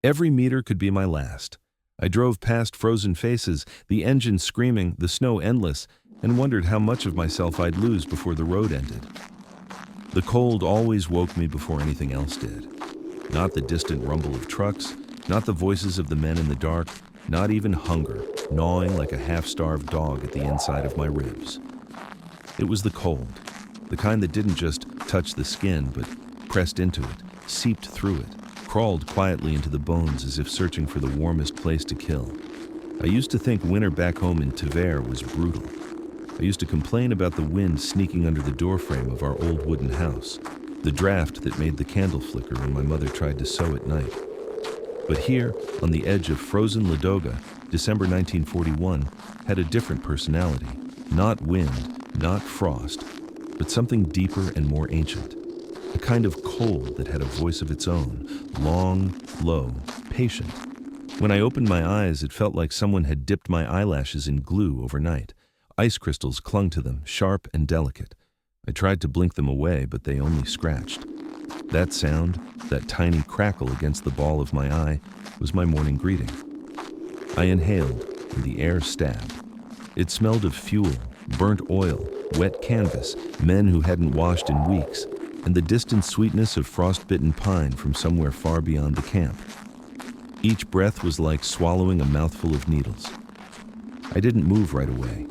Every meter could be my last. I drove past frozen faces, the engine screaming, the snow endless, and wondered how much of myself I'd lose before the road ended. The cold always woke me before anything else did. Not the distant rumble of trucks, not the voices of the men in the dark, not even hunger, gnawing like a half-starved dog at the inside of my ribs. It was the cold, the kind that didn't just touch the skin, but pressed into it, seeped through it, crawled quietly into the bones as if searching for the warmest place to kill. I used to think winter back home in Tver was brutal. I used to complain about the wind sneaking under the doorframe of our old wooden house, the draft that made the candle flicker when my mother tried to sew at night. But here, on the edge of frozen Ladoga, December 1941 had a different personality. Not wind, not frost, but something deeper and more ancient. A kind of cold that had a voice of its own, long, low, patient. When I opened my eyes, it felt like someone had dipped my eyelashes in glue overnight. Ice crystals clung to them, sharp and delicate. I tried to blink them away, but they only scratched. That sound, that tiny crackle against the ball of my eye, was my morning greeting. I inhaled, and the air stabbed. It smelled of fuel, burnt oil, wet canvas, men who hadn't washed in weeks, and the distant sweetness of frostbitten pine from somewhere far beyond the camp. Each breath was like swallowing a mouthful of needles. I didn't move right away.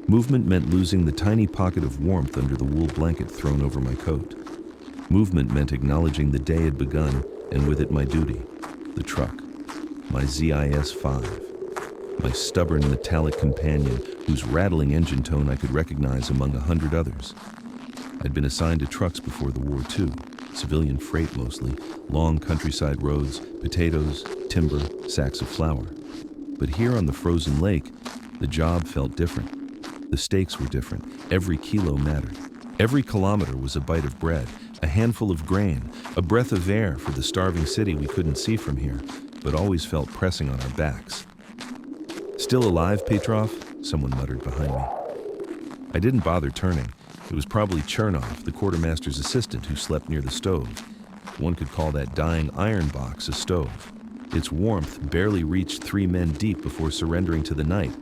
Movement meant losing the tiny pocket of warmth under the wool blanket thrown over my coat. Movement meant acknowledging the day had begun, and with it my duty, the truck, my ZIS-5, my stubborn metallic companion whose rattling engine tone I could recognize among 100 others. I'd been assigned to trucks before the war too, civilian freight mostly, long countryside roads, potatoes, timber, sacks of flour. But here on the frozen lake, the job felt different. The stakes were different. Every kilo mattered. Every kilometer was a bite of bread, a handful of grain, a breath of air for the starving city we couldn't see from here, but always felt pressing on our backs. "Still alive, Petrov?" someone muttered behind me. I didn't bother turning. It was probably Chernov, the quartermaster's assistant, who slept near the stove. One could call that dying iron box a stove. Its warmth barely reached 3 men deep before surrendering to the night.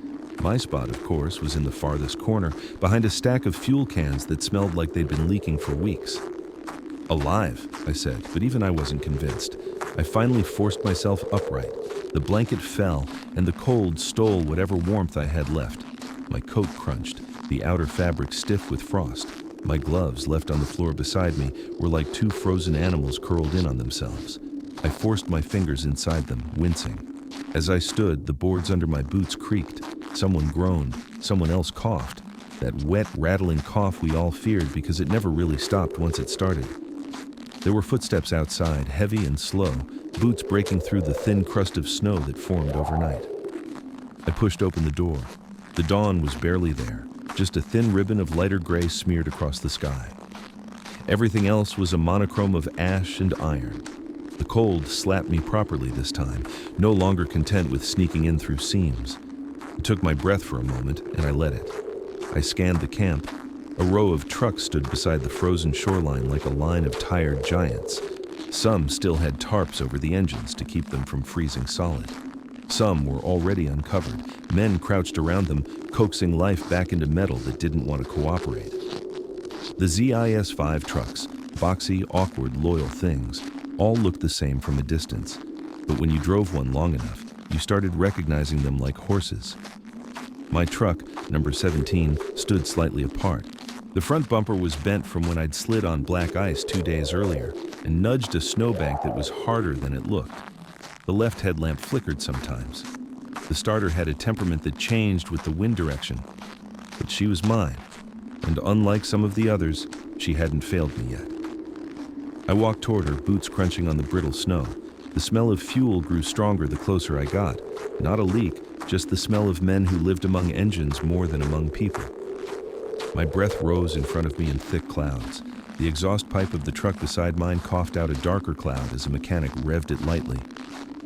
My spot, of course, was in the farthest corner, behind a stack of fuel cans that smelled like they'd been leaking for weeks. "Alive," I said, but even I wasn't convinced. I finally forced myself upright. The blanket fell, and the cold stole whatever warmth I had left. My coat crunched, the outer fabric stiff with frost. My gloves, left on the floor beside me, were like 2 frozen animals curled in on themselves. I forced my fingers inside them, wincing. As I stood, the boards under my boots creaked. Someone groaned, someone else coughed. That wet, rattling cough we all feared because it never really stopped once it started. There were footsteps outside, heavy and slow, boots breaking through the thin crust of snow that formed overnight. I pushed open the door. The dawn was barely there, just a thin ribbon of lighter gray smeared across the sky. Everything else was a monochrome of ash and iron. The cold slapped me properly this time, no longer content with sneaking in through seams. It took my breath for a moment, and I let it. I scanned the camp. A row of trucks stood beside the frozen shoreline like a line of tired giants. Some still had tarps over the engines to keep them from freezing solid. Some were already uncovered, men crouched around them, coaxing life back into metal that didn't want to cooperate. The ZIS-5 trucks, boxy, awkward, loyal things, all looked the same from a distance. But when you drove one long enough, you started recognizing them like horses. My truck, number 17, stood slightly apart. The front bumper was bent from when I'd slid on black ice 2 days earlier and nudged a snowbank that was harder than it looked. The left headlamp flickered sometimes. The starter had a temperament that changed with the wind direction. But she was mine, and unlike some of the others, she hadn't failed me yet. I walked toward her, boots crunching on the brittle snow. The smell of fuel grew stronger the closer I got. Not a leak, just the smell of men who lived among engines more than among people. My breath rose in front of me in thick clouds. The exhaust pipe of the truck beside mine coughed out a darker cloud as a mechanic revved it lightly.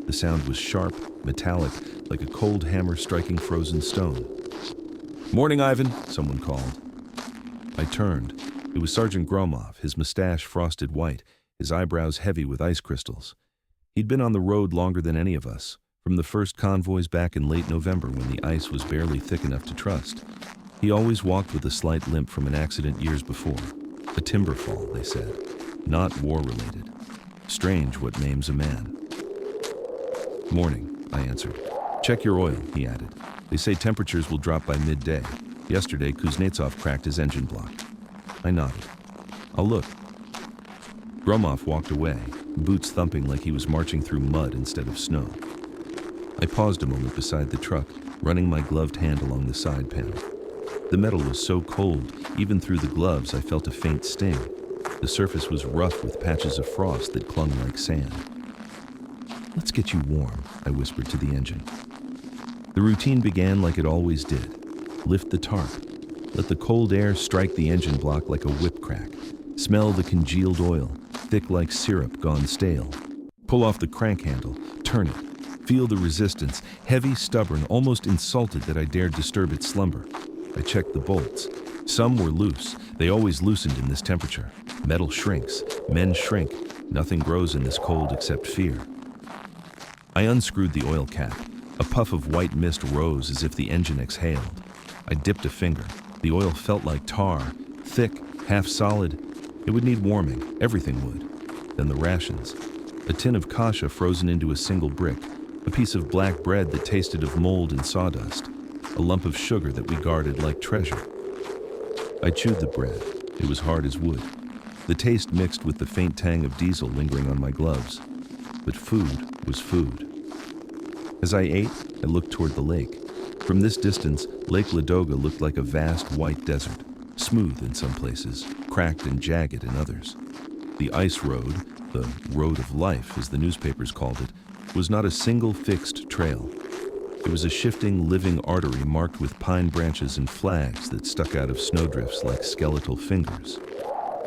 The sound was sharp, metallic, like a cold hammer striking frozen stone. "Morning, Ivan," someone called. I turned. It was Sergeant Gromov, his mustache frosted white, his eyebrows heavy with ice crystals. He'd been on the road longer than any of us, from the first convoys back in late November when the ice was barely thick enough to trust. He always walked with a slight limp from an accident years before. A timber fall, they said. Not war-related. Strange what maims a man. Morning, I answered. Check your oil, he added. They say temperatures will drop by midday. Yesterday, Kuznetsov cracked his engine block. I nodded. I'll look. Gromov walked away, boots thumping like he was marching through mud instead of snow. I paused a moment beside the truck, running my gloved hand along the side panel. The metal was so cold, even through the gloves I felt a faint sting. The surface was rough with patches of frost that clung like sand. Let's get you warm, I whispered to the engine. The routine began like it always did. Lift the tarp. Let the cold air strike the engine block like a whip crack. Smell the congealed oil, thick like syrup gone stale. Pull off the crank handle, turn it. Feel the resistance, heavy, stubborn, almost insulted that I dared disturb its slumber. I checked the bolts. Some were loose. They always loosened in this temperature. Metal shrinks. Men shrink. Nothing grows in this cold except fear. I unscrewed the oil cap. A puff of white mist rose as if the engine exhaled. I dipped a finger. The oil felt like tar, thick, half solid. It would need warming. Everything would. Then the rations. A tin of kasha frozen into a single brick. A piece of black bread that tasted of mold and sawdust. A lump of sugar that we guarded like treasure. I chewed the bread. It was hard as wood. The taste mixed with the faint tang of diesel lingering on my gloves. But food was food. As I ate, I looked toward the lake. From this distance, Lake Ladoga looked like a vast white desert, smooth in some places, cracked and jagged in others. The ice road, the road of life as the newspapers called it, was not a single fixed trail. It was a shifting, living artery marked with pine branches and flags that stuck out of snowdrifts like skeletal fingers.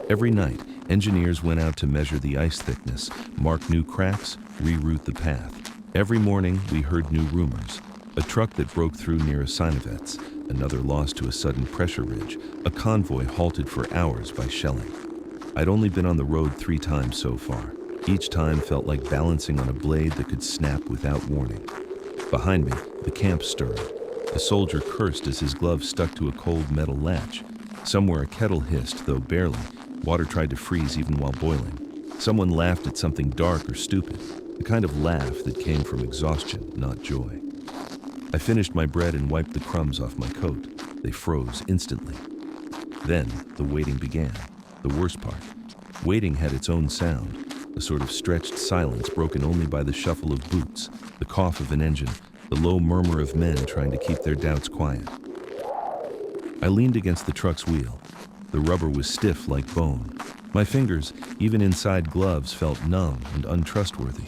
Every night, engineers went out to measure the ice thickness, mark new cracks, reroute the path. Every morning, we heard new rumors. A truck that broke through near a Sinovets, another lost to a sudden pressure ridge, a convoy halted for hours by shelling. I'd only been on the road 3 times so far. Each time felt like balancing on a blade that could snap without warning. Behind me, the camp stirred. A soldier cursed as his glove stuck to a cold metal latch. Somewhere a kettle hissed, though barely. Water tried to freeze even while boiling. Someone laughed at something dark or stupid, the kind of laugh that came from exhaustion, not joy. I finished my bread and wiped the crumbs off my coat. They froze instantly. Then the waiting began. The worst part. Waiting had its own sound, a sort of stretched silence broken only by the shuffle of boots, the cough of an engine, the low murmur of men trying to keep their doubts quiet. I leaned against the truck's wheel. The rubber was stiff like bone. My fingers, even inside gloves, felt numb and untrustworthy.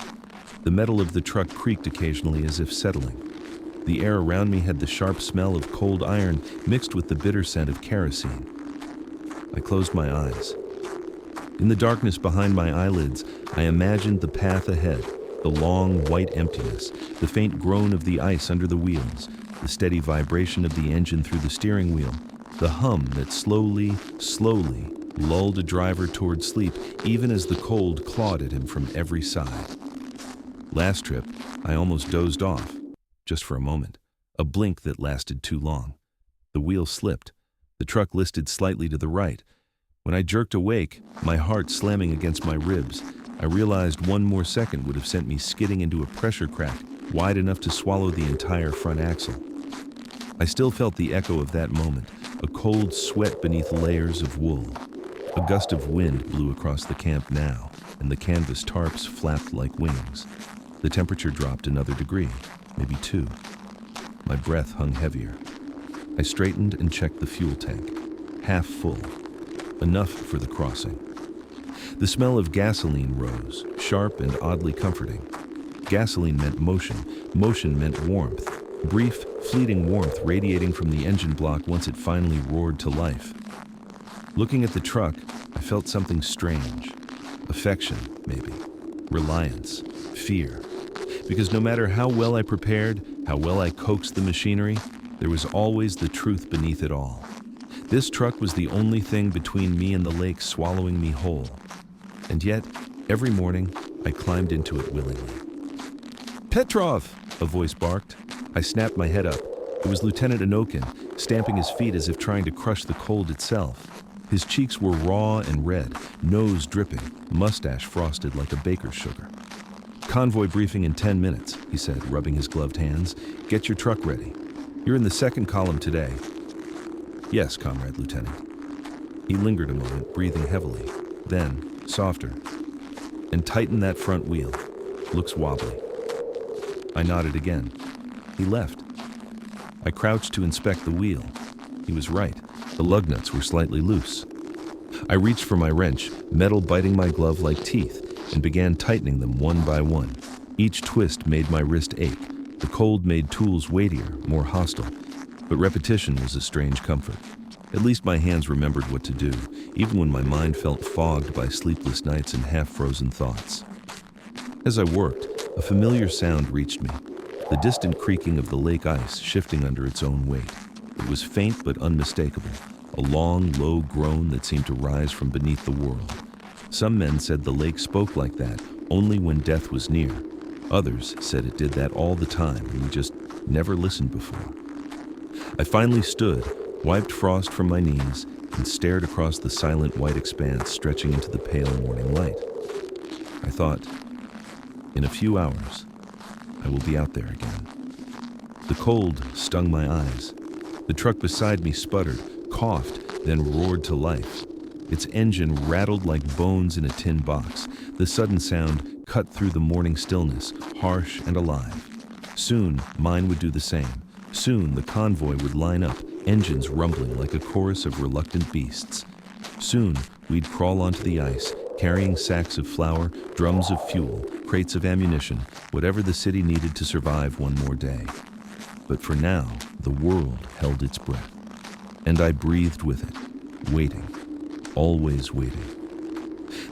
The metal of the truck creaked occasionally as if settling. The air around me had the sharp smell of cold iron mixed with the bitter scent of kerosene. I closed my eyes. In the darkness behind my eyelids, I imagined the path ahead, the long, white emptiness, the faint groan of the ice under the wheels, the steady vibration of the engine through the steering wheel, the hum that slowly, slowly lulled a driver toward sleep even as the cold clawed at him from every side. Last trip, I almost dozed off, just for a moment, a blink that lasted too long. The wheel slipped. The truck listed slightly to the right. When I jerked awake, my heart slamming against my ribs, I realized 1 more second would have sent me skidding into a pressure crack wide enough to swallow the entire front axle. I still felt the echo of that moment, a cold sweat beneath layers of wool. A gust of wind blew across the camp now, and the canvas tarps flapped like wings. The temperature dropped another degree, maybe 2. My breath hung heavier. I straightened and checked the fuel tank. Half full. Enough for the crossing. The smell of gasoline rose, sharp and oddly comforting. Gasoline meant motion. Motion meant warmth. Brief, fleeting warmth radiating from the engine block once it finally roared to life. Looking at the truck, I felt something strange. Affection, maybe. Reliance. Fear. Because no matter how well I prepared, how well I coaxed the machinery, there was always the truth beneath it all. This truck was the only thing between me and the lake swallowing me whole. And yet, every morning, I climbed into it willingly. "Petrov!" a voice barked. I snapped my head up. It was Lieutenant Anokin, stamping his feet as if trying to crush the cold itself. His cheeks were raw and red, nose dripping, mustache frosted like a baker's sugar. "Convoy briefing in 10 minutes, he said, rubbing his gloved hands. "Get your truck ready. You're in the second column today." "Yes, Comrade Lieutenant." He lingered a moment, breathing heavily, then, softer. "And tighten that front wheel. Looks wobbly." I nodded again. He left. I crouched to inspect the wheel. He was right. The lug nuts were slightly loose. I reached for my wrench, metal biting my glove like teeth, and began tightening them one by one. Each twist made my wrist ache. The cold made tools weightier, more hostile. But repetition was a strange comfort. At least my hands remembered what to do, even when my mind felt fogged by sleepless nights and half-frozen thoughts. As I worked, a familiar sound reached me, the distant creaking of the lake ice shifting under its own weight. It was faint but unmistakable, a long, low groan that seemed to rise from beneath the world. Some men said the lake spoke like that only when death was near. Others said it did that all the time and we just never listened before. I finally stood, wiped frost from my knees, and stared across the silent white expanse stretching into the pale morning light. I thought, in a few hours, I will be out there again. The cold stung my eyes. The truck beside me sputtered, coughed, then roared to life. Its engine rattled like bones in a tin box. The sudden sound cut through the morning stillness, harsh and alive. Soon, mine would do the same. Soon, the convoy would line up, engines rumbling like a chorus of reluctant beasts. Soon, we'd crawl onto the ice, carrying sacks of flour, drums of fuel, crates of ammunition, whatever the city needed to survive one more day. But for now, the world held its breath. And I breathed with it, waiting, always waiting.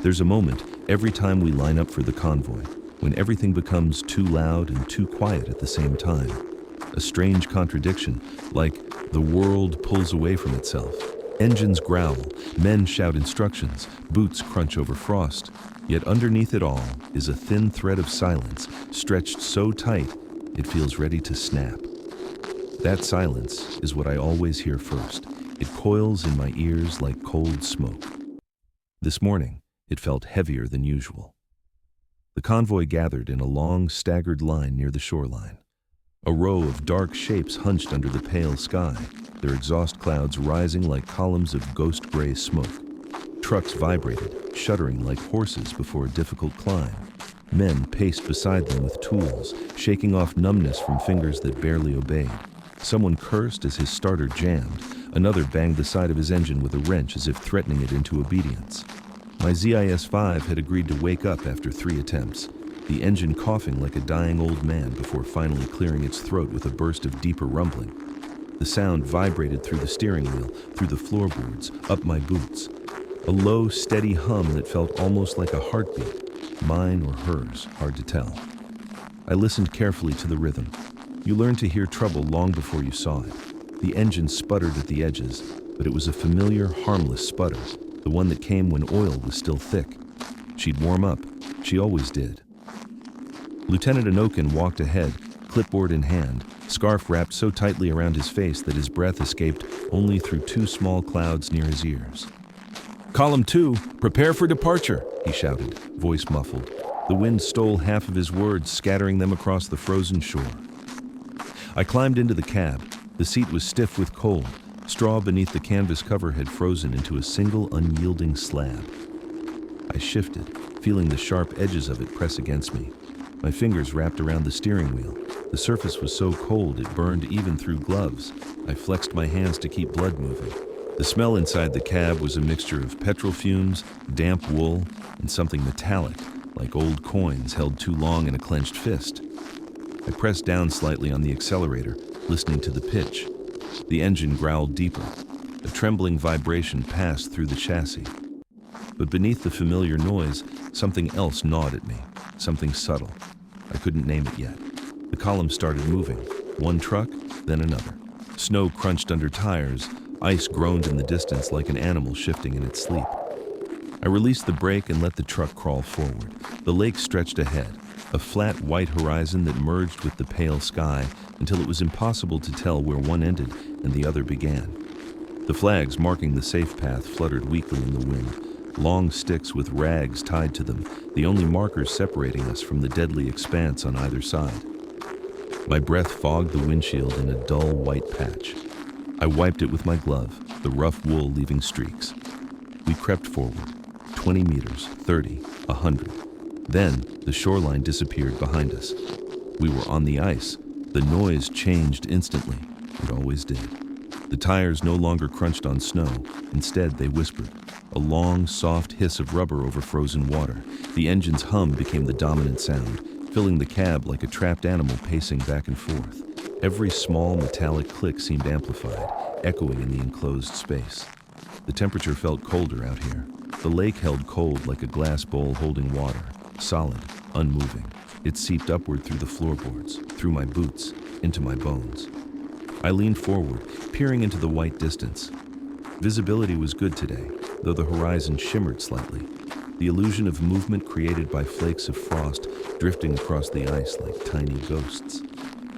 There's a moment every time we line up for the convoy, when everything becomes too loud and too quiet at the same time. A strange contradiction, like the world pulls away from itself. Engines growl, men shout instructions, boots crunch over frost. Yet underneath it all is a thin thread of silence, stretched so tight it feels ready to snap. That silence is what I always hear first. It coils in my ears like cold smoke. This morning, it felt heavier than usual. The convoy gathered in a long, staggered line near the shoreline. A row of dark shapes hunched under the pale sky, their exhaust clouds rising like columns of ghost-gray smoke. Trucks vibrated, shuddering like horses before a difficult climb. Men paced beside them with tools, shaking off numbness from fingers that barely obeyed. Someone cursed as his starter jammed. Another banged the side of his engine with a wrench as if threatening it into obedience. My ZIS-5 had agreed to wake up after 3 attempts, the engine coughing like a dying old man before finally clearing its throat with a burst of deeper rumbling. The sound vibrated through the steering wheel, through the floorboards, up my boots. A low, steady hum that felt almost like a heartbeat, mine or hers, hard to tell. I listened carefully to the rhythm. You learn to hear trouble long before you saw it. The engine sputtered at the edges, but it was a familiar, harmless sputter, the one that came when oil was still thick. She'd warm up. She always did. Lieutenant Anokin walked ahead, clipboard in hand, scarf wrapped so tightly around his face that his breath escaped only through 2 small clouds near his ears. "Column 2, prepare for departure," he shouted, voice muffled. The wind stole half of his words, scattering them across the frozen shore. I climbed into the cab. The seat was stiff with cold. Straw beneath the canvas cover had frozen into a single unyielding slab. I shifted, feeling the sharp edges of it press against me. My fingers wrapped around the steering wheel. The surface was so cold it burned even through gloves. I flexed my hands to keep blood moving. The smell inside the cab was a mixture of petrol fumes, damp wool, and something metallic, like old coins held too long in a clenched fist. I pressed down slightly on the accelerator, listening to the pitch. The engine growled deeper. A trembling vibration passed through the chassis. But beneath the familiar noise, something else gnawed at me, something subtle. I couldn't name it yet. The column started moving, one truck, then another. Snow crunched under tires, ice groaned in the distance like an animal shifting in its sleep. I released the brake and let the truck crawl forward. The lake stretched ahead, a flat white horizon that merged with the pale sky until it was impossible to tell where one ended and the other began. The flags marking the safe path fluttered weakly in the wind, long sticks with rags tied to them, the only markers separating us from the deadly expanse on either side. My breath fogged the windshield in a dull white patch. I wiped it with my glove, the rough wool leaving streaks. We crept forward, 20 meters, 30, 100. Then, the shoreline disappeared behind us. We were on the ice. The noise changed instantly. It always did. The tires no longer crunched on snow. Instead, they whispered. A long, soft hiss of rubber over frozen water. The engine's hum became the dominant sound, filling the cab like a trapped animal pacing back and forth. Every small metallic click seemed amplified, echoing in the enclosed space. The temperature felt colder out here. The lake held cold like a glass bowl holding water, solid, unmoving. It seeped upward through the floorboards, through my boots, into my bones. I leaned forward, peering into the white distance. Visibility was good today, though the horizon shimmered slightly. The illusion of movement created by flakes of frost drifting across the ice like tiny ghosts.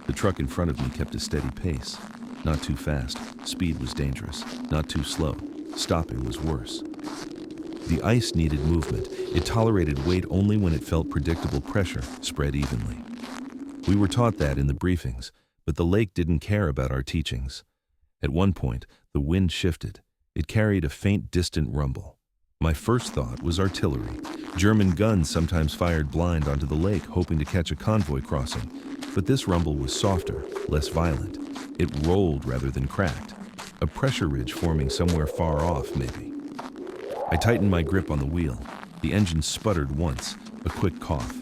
The truck in front of me kept a steady pace. Not too fast, speed was dangerous. Not too slow, stopping was worse. The ice needed movement. It tolerated weight only when it felt predictable pressure spread evenly. We were taught that in the briefings, but the lake didn't care about our teachings. At one point, the wind shifted. It carried a faint, distant rumble. My first thought was artillery. German guns sometimes fired blind onto the lake, hoping to catch a convoy crossing. But this rumble was softer, less violent. It rolled rather than cracked. A pressure ridge forming somewhere far off, maybe. I tightened my grip on the wheel. The engine sputtered once, a quick cough.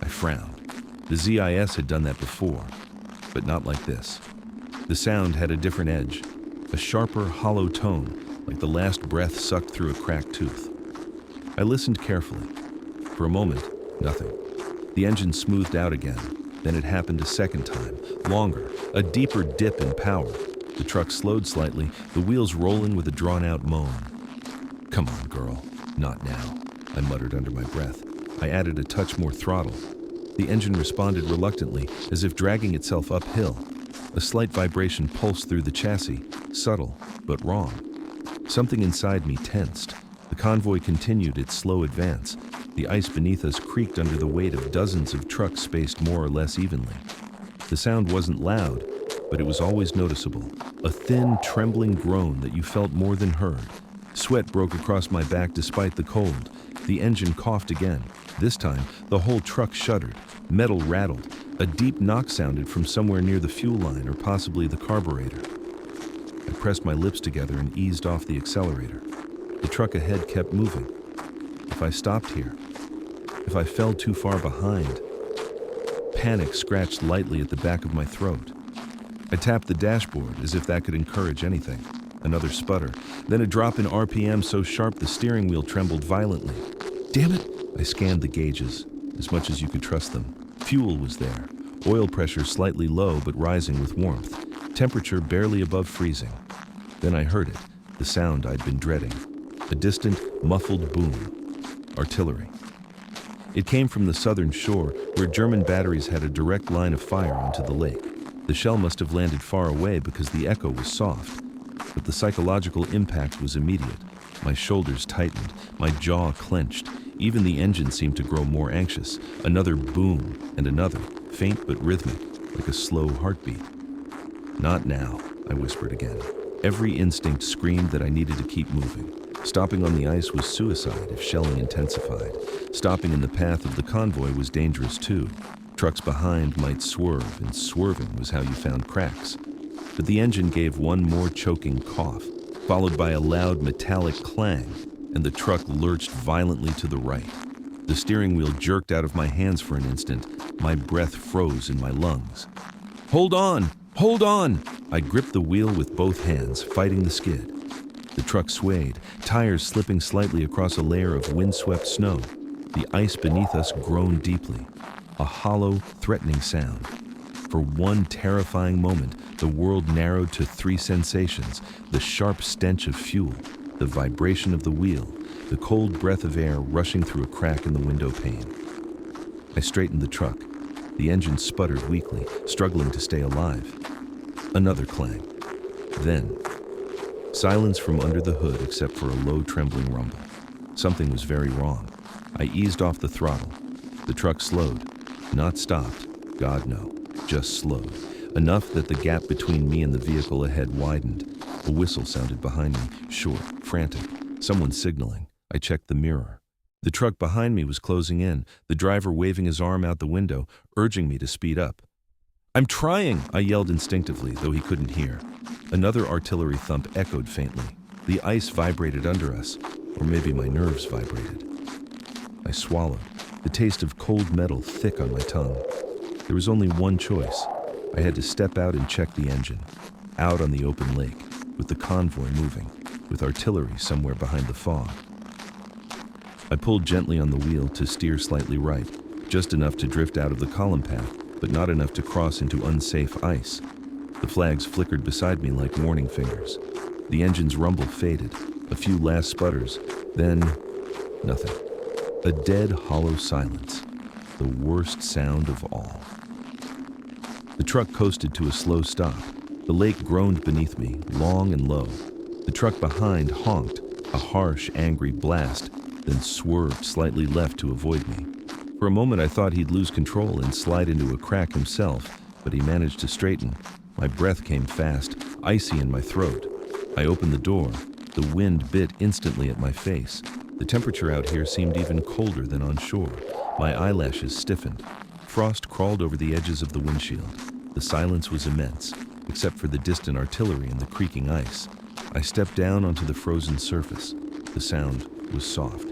I frowned. The ZIS had done that before, but not like this. The sound had a different edge, a sharper, hollow tone, like the last breath sucked through a cracked tooth. I listened carefully. For a moment, nothing. The engine smoothed out again. Then it happened a second time, longer, a deeper dip in power. The truck slowed slightly, the wheels rolling with a drawn-out moan. "Come on, girl. Not now," I muttered under my breath. I added a touch more throttle. The engine responded reluctantly, as if dragging itself uphill. A slight vibration pulsed through the chassis, subtle, but wrong. Something inside me tensed. The convoy continued its slow advance. The ice beneath us creaked under the weight of dozens of trucks spaced more or less evenly. The sound wasn't loud, but it was always noticeable. A thin, trembling groan that you felt more than heard. Sweat broke across my back despite the cold. The engine coughed again. This time, the whole truck shuddered. Metal rattled. A deep knock sounded from somewhere near the fuel line or possibly the carburetor. I pressed my lips together and eased off the accelerator. The truck ahead kept moving. If I stopped here, if I fell too far behind, panic scratched lightly at the back of my throat. I tapped the dashboard as if that could encourage anything. Another sputter, then a drop in RPM so sharp the steering wheel trembled violently. Damn it! I scanned the gauges, as much as you could trust them. Fuel was there. Oil pressure slightly low but rising with warmth. Temperature barely above freezing. Then I heard it, the sound I'd been dreading. A distant, muffled boom. Artillery. It came from the southern shore, where German batteries had a direct line of fire onto the lake. The shell must have landed far away because the echo was soft. But the psychological impact was immediate. My shoulders tightened, my jaw clenched. Even the engine seemed to grow more anxious. Another boom, and another, faint but rhythmic, like a slow heartbeat. "Not now," I whispered again. Every instinct screamed that I needed to keep moving. Stopping on the ice was suicide if shelling intensified. Stopping in the path of the convoy was dangerous too. Trucks behind might swerve, and swerving was how you found cracks. But the engine gave one more choking cough, followed by a loud metallic clang, and the truck lurched violently to the right. The steering wheel jerked out of my hands for an instant. My breath froze in my lungs. "Hold on! Hold on!" I gripped the wheel with both hands, fighting the skid. The truck swayed, tires slipping slightly across a layer of windswept snow. The ice beneath us groaned deeply. A hollow, threatening sound. For one terrifying moment, the world narrowed to three sensations: the sharp stench of fuel, the vibration of the wheel, the cold breath of air rushing through a crack in the window pane. I straightened the truck. The engine sputtered weakly, struggling to stay alive. Another clang. Then, silence from under the hood except for a low trembling rumble. Something was very wrong. I eased off the throttle. The truck slowed. Not stopped. God no. Just slowed. Enough that the gap between me and the vehicle ahead widened. A whistle sounded behind me, short, frantic. Someone signaling. I checked the mirror. The truck behind me was closing in, the driver waving his arm out the window, urging me to speed up. "I'm trying," I yelled instinctively, though he couldn't hear. Another artillery thump echoed faintly. The ice vibrated under us, or maybe my nerves vibrated. I swallowed, the taste of cold metal thick on my tongue. There was only one choice. I had to step out and check the engine. Out on the open lake, with the convoy moving, with artillery somewhere behind the fog. I pulled gently on the wheel to steer slightly right, just enough to drift out of the column path, but not enough to cross into unsafe ice. The flags flickered beside me like warning fingers. The engine's rumble faded, a few last sputters, then nothing. A dead, hollow silence, the worst sound of all. The truck coasted to a slow stop. The lake groaned beneath me, long and low. The truck behind honked, a harsh, angry blast, then swerved slightly left to avoid me. For a moment I thought he'd lose control and slide into a crack himself, but he managed to straighten. My breath came fast, icy in my throat. I opened the door. The wind bit instantly at my face. The temperature out here seemed even colder than on shore. My eyelashes stiffened. Frost crawled over the edges of the windshield. The silence was immense, except for the distant artillery and the creaking ice. I stepped down onto the frozen surface. The sound was soft,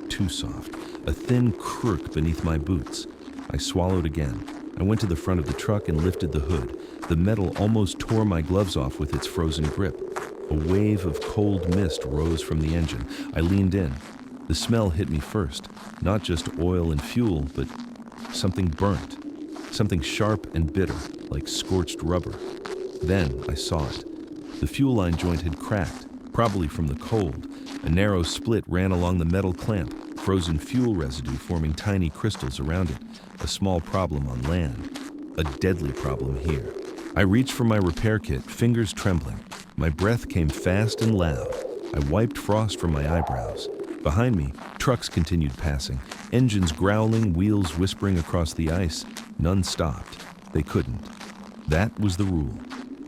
too soft, a thin crook beneath my boots. I swallowed again. I went to the front of the truck and lifted the hood. The metal almost tore my gloves off with its frozen grip. A wave of cold mist rose from the engine. I leaned in. The smell hit me first, not just oil and fuel, but something burnt, something sharp and bitter, like scorched rubber. Then I saw it. The fuel line joint had cracked, probably from the cold. A narrow split ran along the metal clamp, frozen fuel residue forming tiny crystals around it. A small problem on land, a deadly problem here. I reached for my repair kit, fingers trembling. My breath came fast and loud. I wiped frost from my eyebrows. Behind me, trucks continued passing, engines growling, wheels whispering across the ice. None stopped. They couldn't. That was the rule.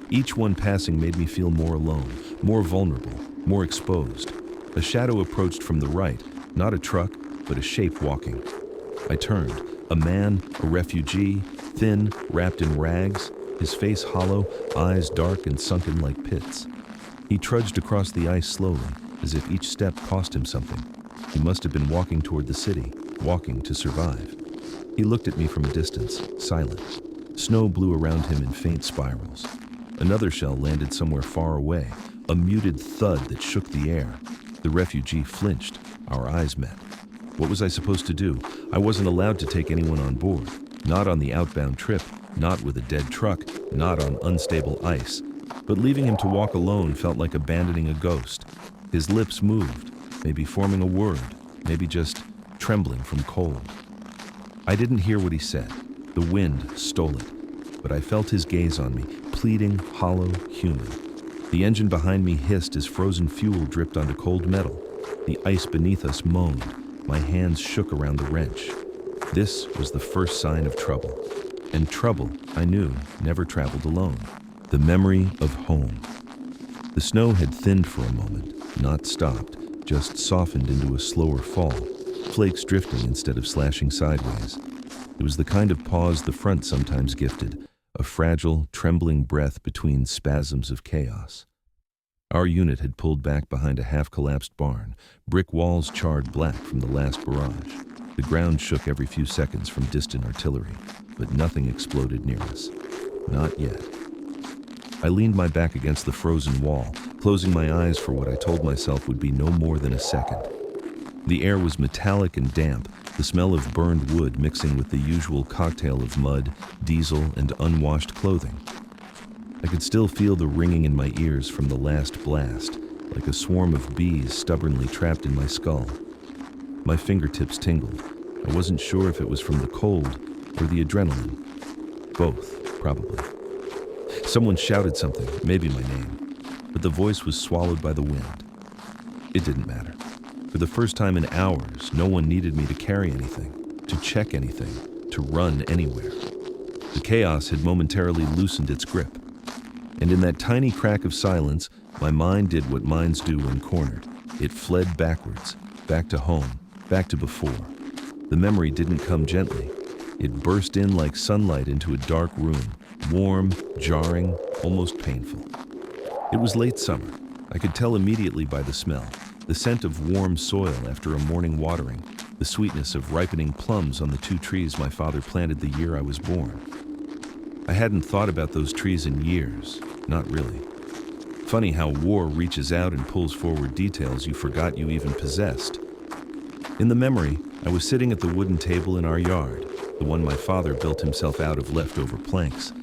Each one passing made me feel more alone, more vulnerable, more exposed. A shadow approached from the right, not a truck, but a shape walking. I turned. A man, a refugee, thin, wrapped in rags, his face hollow, eyes dark and sunken like pits. He trudged across the ice slowly, as if each step cost him something. He must have been walking toward the city, walking to survive. He looked at me from a distance, silent. Snow blew around him in faint spirals. Another shell landed somewhere far away, a muted thud that shook the air. The refugee flinched. Our eyes met. What was I supposed to do? I wasn't allowed to take anyone on board. Not on the outbound trip, not with a dead truck, not on unstable ice. But leaving him to walk alone felt like abandoning a ghost. His lips moved, maybe forming a word, maybe just trembling from cold. I didn't hear what he said. The wind stole it. But I felt his gaze on me, pleading, hollow, human. The engine behind me hissed as frozen fuel dripped onto cold metal. The ice beneath us moaned. My hands shook around the wrench. This was the first sign of trouble. And trouble, I knew, never traveled alone. The memory of home. The snow had thinned for a moment, not stopped, just softened into a slower fall, flakes drifting instead of slashing sideways. It was the kind of pause the front sometimes gifted, a fragile, trembling breath between spasms of chaos. Our unit had pulled back behind a half-collapsed barn, brick walls charred black from the last barrage. The ground shook every few seconds from distant artillery, but nothing exploded near us. Not yet. I leaned my back against the frozen wall, closing my eyes for what I told myself would be no more than a second. The air was metallic and damp, the smell of burned wood mixing with the usual cocktail of mud, diesel, and unwashed clothing. I could still feel the ringing in my ears from the last blast, like a swarm of bees stubbornly trapped in my skull. My fingertips tingled. I wasn't sure if it was from the cold or the adrenaline. Both, probably. Someone shouted something, maybe my name, but the voice was swallowed by the wind. It didn't matter. For the first time in hours, no one needed me to carry anything, to check anything, to run anywhere. The chaos had momentarily loosened its grip. And in that tiny crack of silence, my mind did what minds do when cornered. It fled backwards, back to home, back to before. The memory didn't come gently. It burst in like sunlight into a dark room, warm, jarring, almost painful. It was late summer. I could tell immediately by the smell, the scent of warm soil after a morning watering, the sweetness of ripening plums on the 2 trees my father planted the year I was born. I hadn't thought about those trees in years, not really. Funny how war reaches out and pulls forward details you forgot you even possessed. In the memory, I was sitting at the wooden table in our yard, the one my father built himself out of leftover planks.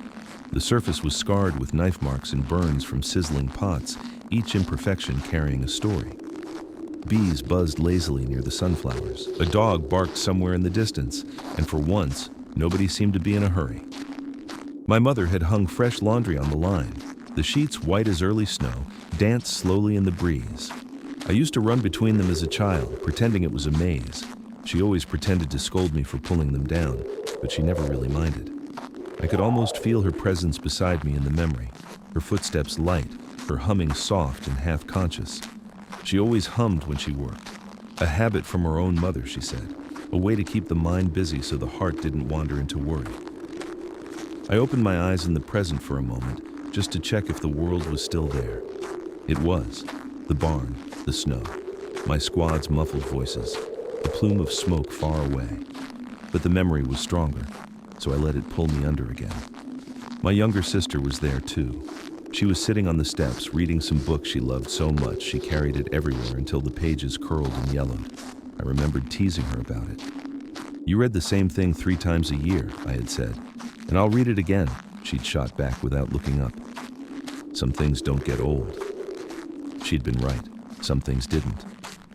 The surface was scarred with knife marks and burns from sizzling pots, each imperfection carrying a story. Bees buzzed lazily near the sunflowers. A dog barked somewhere in the distance, and for once, nobody seemed to be in a hurry. My mother had hung fresh laundry on the line. The sheets, white as early snow, danced slowly in the breeze. I used to run between them as a child, pretending it was a maze. She always pretended to scold me for pulling them down, but she never really minded. I could almost feel her presence beside me in the memory, her footsteps light, her humming soft and half-conscious. She always hummed when she worked. A habit from her own mother, she said, a way to keep the mind busy so the heart didn't wander into worry. I opened my eyes in the present for a moment, just to check if the world was still there. It was. The barn, the snow, my squad's muffled voices, the plume of smoke far away. But the memory was stronger, so I let it pull me under again. My younger sister was there too. She was sitting on the steps, reading some book she loved so much she carried it everywhere until the pages curled and yellowed. I remembered teasing her about it. "You read the same thing 3 times a year," I had said. "And I'll read it again," she'd shot back without looking up. Some things don't get old. She'd been right. Some things didn't.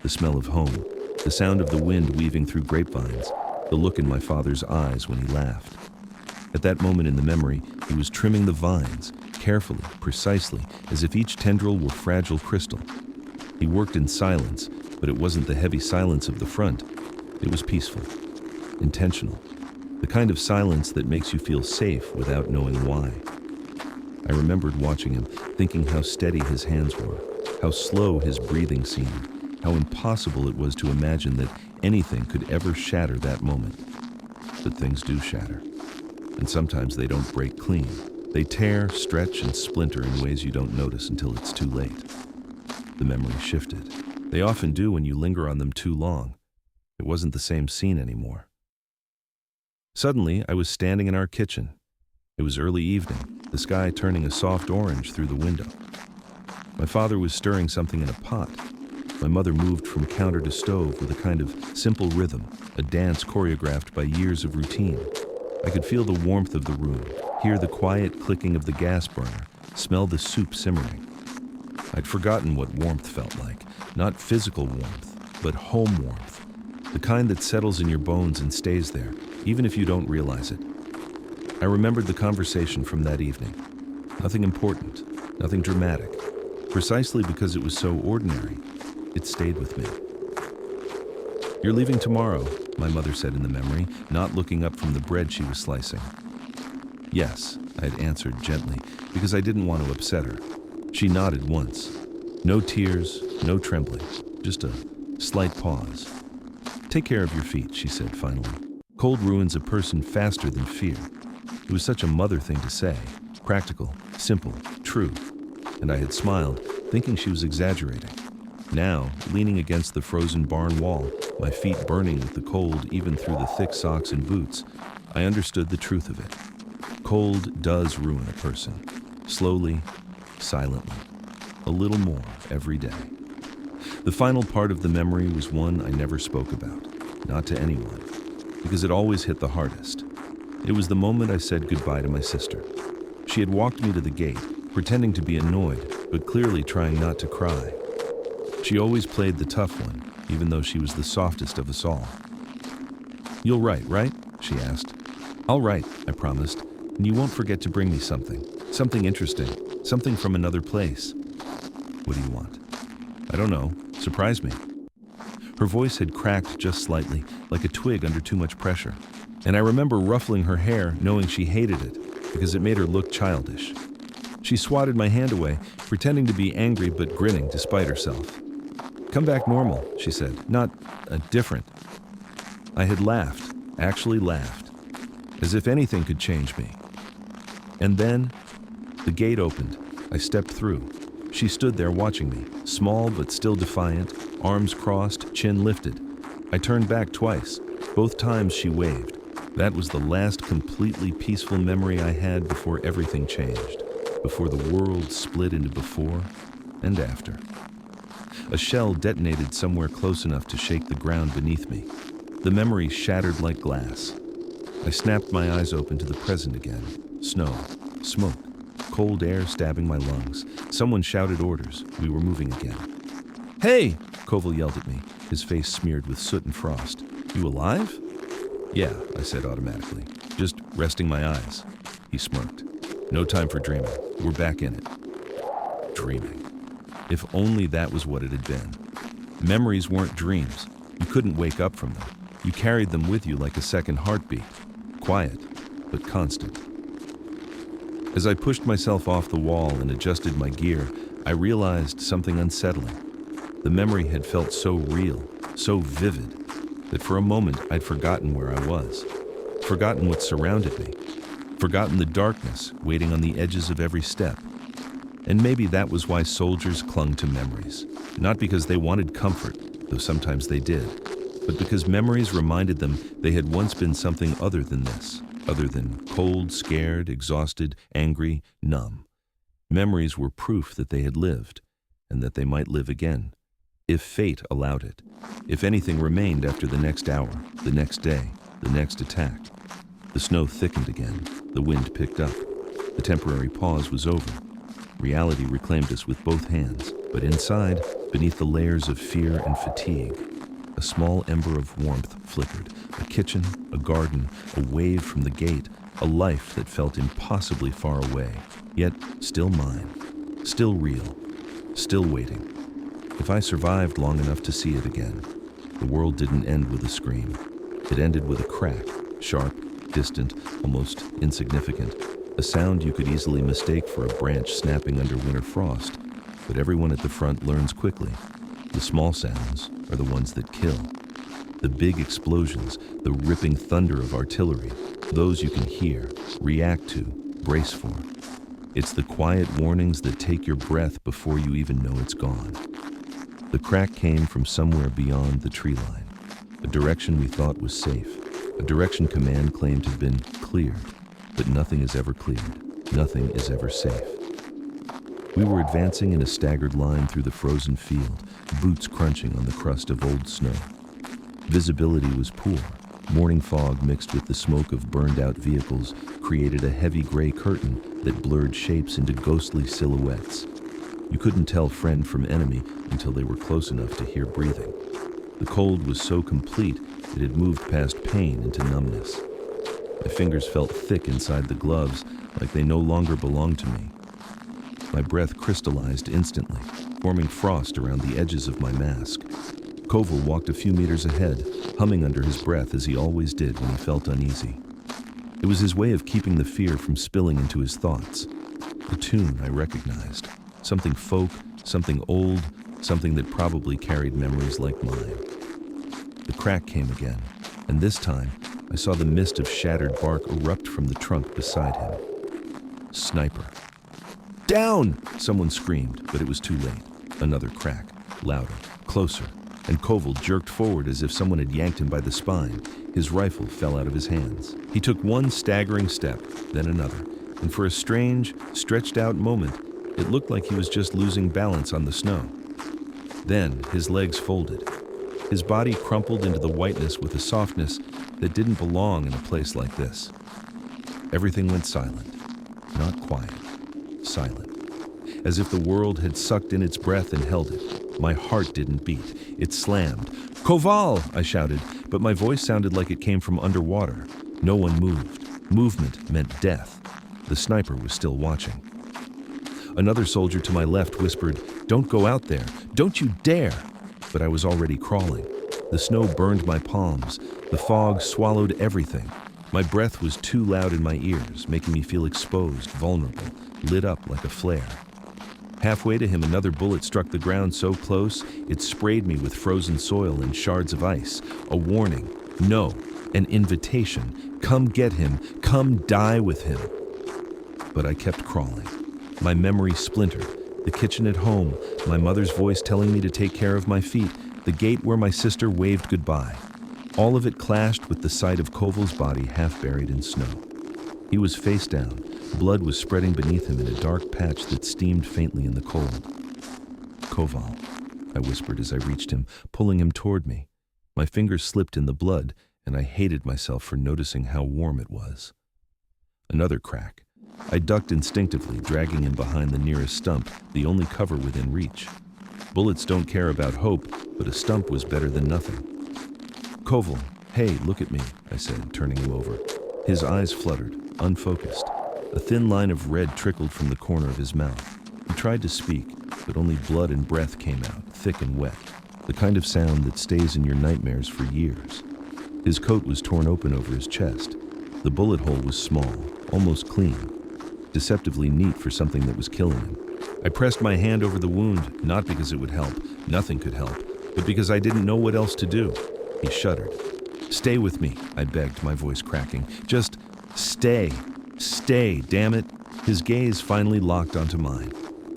The smell of home, the sound of the wind weaving through grapevines, the look in my father's eyes when he laughed. At that moment in the memory, he was trimming the vines, carefully, precisely, as if each tendril were fragile crystal. He worked in silence, but it wasn't the heavy silence of the front. It was peaceful, intentional, the kind of silence that makes you feel safe without knowing why. I remembered watching him, thinking how steady his hands were, how slow his breathing seemed, how impossible it was to imagine that anything could ever shatter that moment. But things do shatter, and sometimes they don't break clean. They tear, stretch, and splinter in ways you don't notice until it's too late. The memory shifted. They often do when you linger on them too long. It wasn't the same scene anymore. Suddenly, I was standing in our kitchen. It was early evening, the sky turning a soft orange through the window. My father was stirring something in a pot. My mother moved from counter to stove with a kind of simple rhythm, a dance choreographed by years of routine. I could feel the warmth of the room, hear the quiet clicking of the gas burner, smell the soup simmering. I'd forgotten what warmth felt like, not physical warmth, but home warmth, the kind that settles in your bones and stays there, even if you don't realize it. I remembered the conversation from that evening. Nothing important, nothing dramatic. Precisely because it was so ordinary, it stayed with me. "You're leaving tomorrow," my mother said in the memory, not looking up from the bread she was slicing. "Yes," I had answered gently, because I didn't want to upset her. She nodded once. No tears, no trembling, just a slight pause. "Take care of your feet," she said finally. "Cold ruins a person faster than fear." It was such a mother thing to say, practical, simple, true. And I had smiled, thinking she was exaggerating. Now, leaning against the frozen barn wall, my feet burning with the cold even through the thick socks and boots, I understood the truth of it. Cold does ruin a person. Slowly, silently. A little more every day. The final part of the memory was one I never spoke about, not to anyone, because it always hit the hardest. It was the moment I said goodbye to my sister. She had walked me to the gate, pretending to be annoyed, but clearly trying not to cry. She always played the tough one, even though she was the softest of us all. You'll write, right? She asked. I'll write, I promised, and you won't forget to bring me something. Something interesting. Something from another place. What do you want? I don't know. Surprise me. Her voice had cracked just slightly, like a twig under too much pressure. And I remember ruffling her hair, knowing she hated it, because it made her look childish. She swatted my hand away, pretending to be angry but grinning despite herself. Come back normal, she said, not different. I had laughed, actually laughed, as if anything could change me. And then, the gate opened. I stepped through. She stood there watching me, small but still defiant, arms crossed, chin lifted. I turned back twice. Both times she waved. That was the last completely peaceful memory I had before everything changed, before the world split into before and after. A shell detonated somewhere close enough to shake the ground beneath me. The memory shattered like glass. I snapped my eyes open to the present again. Snow, smoke, cold air stabbing my lungs. Someone shouted orders. We were moving again. Hey! Koval yelled at me, his face smeared with soot and frost. You alive? Yeah, I said automatically, just resting my eyes. He smirked. No time for dreaming. We're back in it. Dreaming. If only that was what it had been. Memories weren't dreams. You couldn't wake up from them. You carried them with you like a second heartbeat. Quiet, but constant. As I pushed myself off the wall and adjusted my gear, I realized something unsettling. The memory had felt so real, so vivid, that for a moment I'd forgotten where I was, forgotten what surrounded me, forgotten the darkness waiting on the edges of every step. And maybe that was why soldiers clung to memories, not because they wanted comfort, though sometimes they did, but because memories reminded them they had once been something other than this, other than cold, scared, exhausted, angry, numb. Memories were proof that they had lived, and that they might live again, if fate allowed it, if anything remained after the next hour, the next day, the next attack. The snow thickened again, the wind picked up. The temporary pause was over. Reality reclaimed us with both hands, but inside, beneath the layers of fear and fatigue, a small ember of warmth flickered. A kitchen, a garden, a wave from the gate, a life that felt impossibly far away, yet still mine, still real, still waiting. If I survived long enough to see it again, the world didn't end with a scream. It ended with a crack, sharp, distant, almost insignificant, a sound you could easily mistake for a branch snapping under winter frost. But everyone at the front learns quickly. The small sounds are the ones that kill. The big explosions, the ripping thunder of artillery, those you can hear, react to, brace for. It's the quiet warnings that take your breath before you even know it's gone. The crack came from somewhere beyond the tree line, a direction we thought was safe, a direction command claimed to have been cleared, but nothing is ever cleared, nothing is ever safe. We were advancing in a staggered line through the frozen field, boots crunching on the crust of old snow. Visibility was poor. Morning fog mixed with the smoke of burned-out vehicles created a heavy gray curtain that blurred shapes into ghostly silhouettes. You couldn't tell friend from enemy until they were close enough to hear breathing. The cold was so complete it had moved past pain into numbness. My fingers felt thick inside the gloves, like they no longer belonged to me. My breath crystallized instantly, forming frost around the edges of my mask. Koval walked a few meters ahead, humming under his breath as he always did when he felt uneasy. It was his way of keeping the fear from spilling into his thoughts. A tune I recognized. Something folk, something old, something that probably carried memories like mine. The crack came again, and this time I saw the mist of shattered bark erupt from the trunk beside him. Sniper. Down! Someone screamed, but it was too late. Another crack, louder, closer, and Koval jerked forward as if someone had yanked him by the spine. His rifle fell out of his hands. He took one staggering step, then another, and for a strange, stretched-out moment, it looked like he was just losing balance on the snow. Then his legs folded. His body crumpled into the whiteness with a softness that didn't belong in a place like this. Everything went silent. Not quiet. Silent. As if the world had sucked in its breath and held it. My heart didn't beat. It slammed. Koval! I shouted, but my voice sounded like it came from underwater. No one moved. Movement meant death. The sniper was still watching. Another soldier to my left whispered, "Don't go out there. Don't you dare!" But I was already crawling. The snow burned my palms. The fog swallowed everything. My breath was too loud in my ears, making me feel exposed, vulnerable, lit up like a flare. Halfway to him, another bullet struck the ground so close, it sprayed me with frozen soil and shards of ice. A warning. No. An invitation. Come get him. Come die with him. But I kept crawling. My memory splintered. The kitchen at home, my mother's voice telling me to take care of my feet, the gate where my sister waved goodbye. All of it clashed with the sight of Koval's body half buried in snow. He was face down. Blood was spreading beneath him in a dark patch that steamed faintly in the cold. "Koval," I whispered as I reached him, pulling him toward me. My fingers slipped in the blood, and I hated myself for noticing how warm it was. Another crack. I ducked instinctively, dragging him behind the nearest stump, the only cover within reach. Bullets don't care about hope, but a stump was better than nothing. "Koval, hey, look at me," I said, turning him over. His eyes fluttered, unfocused. A thin line of red trickled from the corner of his mouth. He tried to speak, but only blood and breath came out, thick and wet, the kind of sound that stays in your nightmares for years. His coat was torn open over his chest. The bullet hole was small, almost clean, deceptively neat for something that was killing him. I pressed my hand over the wound, not because it would help, nothing could help, but because I didn't know what else to do. He shuddered. "Stay with me," I begged, my voice cracking. "Just stay. Stay, damn it." His gaze finally locked onto mine.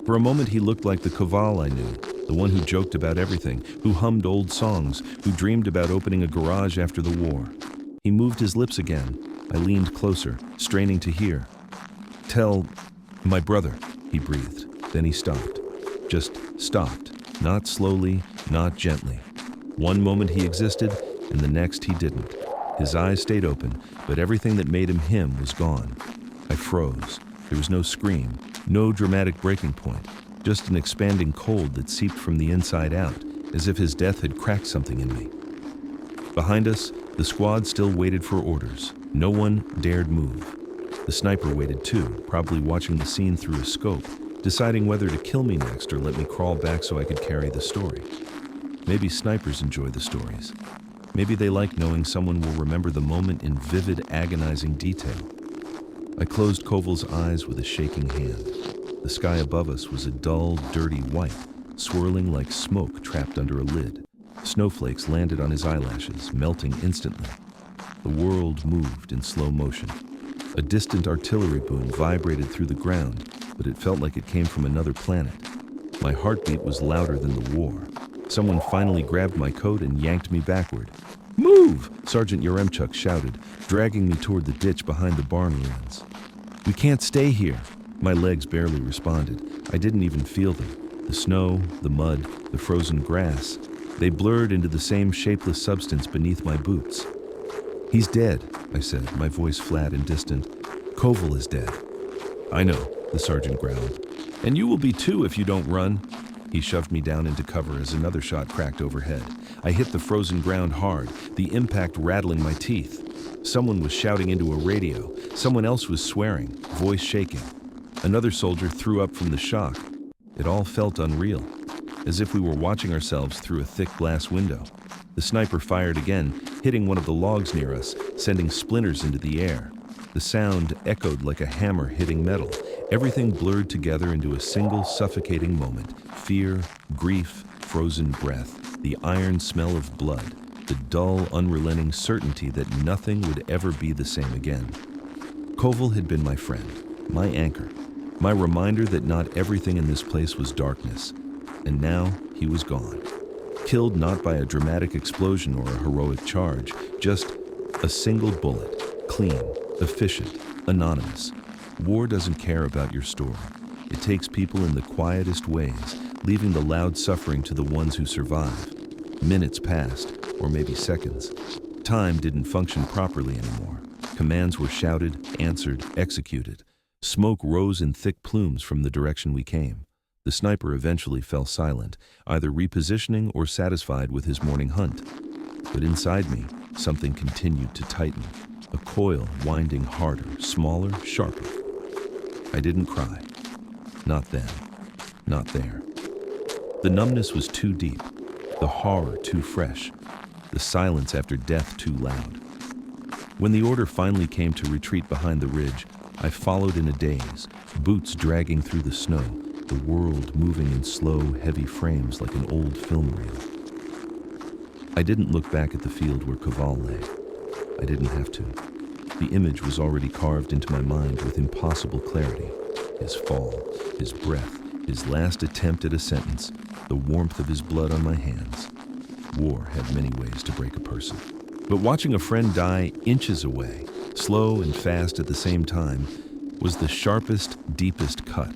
For a moment he looked like the Koval I knew, the one who joked about everything, who hummed old songs, who dreamed about opening a garage after the war. He moved his lips again. I leaned closer, straining to hear. "Tell my brother," he breathed. Then he stopped. Just stopped. Not slowly, not gently. One moment he existed, and the next he didn't. His eyes stayed open, but everything that made him him was gone. I froze. There was no scream, no dramatic breaking point, just an expanding cold that seeped from the inside out, as if his death had cracked something in me. Behind us, the squad still waited for orders. No one dared move. The sniper waited too, probably watching the scene through a scope, deciding whether to kill me next or let me crawl back so I could carry the story. Maybe snipers enjoy the stories. Maybe they like knowing someone will remember the moment in vivid, agonizing detail. I closed Koval's eyes with a shaking hand. The sky above us was a dull, dirty white, swirling like smoke trapped under a lid. Snowflakes landed on his eyelashes, melting instantly. The world moved in slow motion. A distant artillery boom vibrated through the ground, but it felt like it came from another planet. My heartbeat was louder than the war. Someone finally grabbed my coat and yanked me backward. "Move!" Sergeant Yaremchuk shouted, dragging me toward the ditch behind the barn ruins. "We can't stay here." My legs barely responded. I didn't even feel them. The snow, the mud, the frozen grass, they blurred into the same shapeless substance beneath my boots. "He's dead," I said, my voice flat and distant. "Koval is dead." "I know," the sergeant growled. "And you will be too if you don't run." He shoved me down into cover as another shot cracked overhead. I hit the frozen ground hard, the impact rattling my teeth. Someone was shouting into a radio. Someone else was swearing, voice shaking. Another soldier threw up from the shock. It all felt unreal, as if we were watching ourselves through a thick glass window. The sniper fired again, hitting one of the logs near us, sending splinters into the air. The sound echoed like a hammer hitting metal. Everything blurred together into a single suffocating moment. Fear, grief, frozen breath, the iron smell of blood, the dull, unrelenting certainty that nothing would ever be the same again. Koval had been my friend, my anchor, my reminder that not everything in this place was darkness. And now he was gone. Killed not by a dramatic explosion or a heroic charge, just a single bullet, clean, efficient, anonymous. War doesn't care about your story. It takes people in the quietest ways, leaving the loud suffering to the ones who survive. Minutes passed, or maybe seconds. Time didn't function properly anymore. Commands were shouted, answered, executed. Smoke rose in thick plumes from the direction we came. The sniper eventually fell silent, either repositioning or satisfied with his morning hunt. But inside me, something continued to tighten, a coil winding harder, smaller, sharper. I didn't cry. Not then. Not there. The numbness was too deep, the horror too fresh, the silence after death too loud. When the order finally came to retreat behind the ridge, I followed in a daze, boots dragging through the snow, the world moving in slow, heavy frames like an old film reel. I didn't look back at the field where Koval lay. I didn't have to. The image was already carved into my mind with impossible clarity. His fall, his breath, his last attempt at a sentence, the warmth of his blood on my hands. War had many ways to break a person. But watching a friend die inches away, slow and fast at the same time, was the sharpest, deepest cut.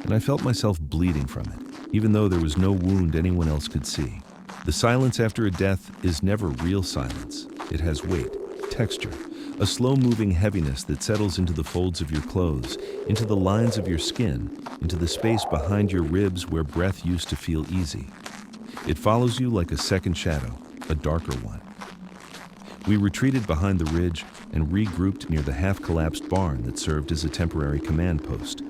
And I felt myself bleeding from it, even though there was no wound anyone else could see. The silence after a death is never real silence. It has weight, texture, a slow-moving heaviness that settles into the folds of your clothes, into the lines of your skin, into the space behind your ribs where breath used to feel easy. It follows you like a second shadow, a darker one. We retreated behind the ridge and regrouped near the half-collapsed barn that served as a temporary command post.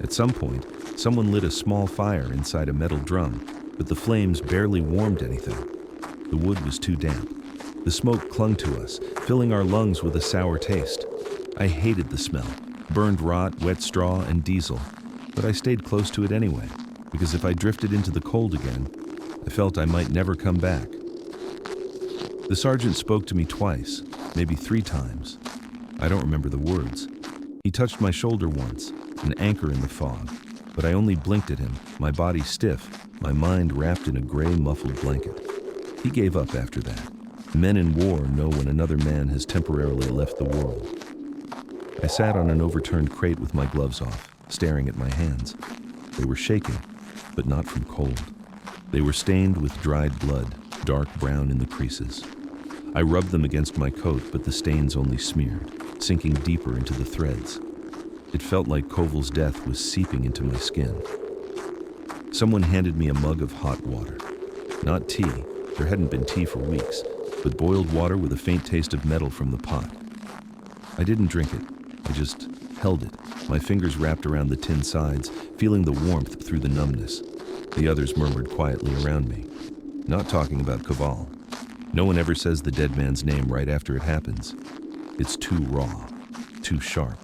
At some point, someone lit a small fire inside a metal drum, but the flames barely warmed anything. The wood was too damp. The smoke clung to us, filling our lungs with a sour taste. I hated the smell, burned rot, wet straw, and diesel, but I stayed close to it anyway, because if I drifted into the cold again, I felt I might never come back. The sergeant spoke to me twice, maybe 3 times. I don't remember the words. He touched my shoulder once, an anchor in the fog, but I only blinked at him, my body stiff, my mind wrapped in a gray muffled blanket. He gave up after that. Men in war know when another man has temporarily left the world. I sat on an overturned crate with my gloves off, staring at my hands. They were shaking, but not from cold. They were stained with dried blood, dark brown in the creases. I rubbed them against my coat, but the stains only smeared, sinking deeper into the threads. It felt like Koval's death was seeping into my skin. Someone handed me a mug of hot water. Not tea, there hadn't been tea for weeks, but boiled water with a faint taste of metal from the pot. I didn't drink it, I just held it, my fingers wrapped around the tin sides, feeling the warmth through the numbness. The others murmured quietly around me. Not talking about Koval. No one ever says the dead man's name right after it happens. It's too raw, too sharp.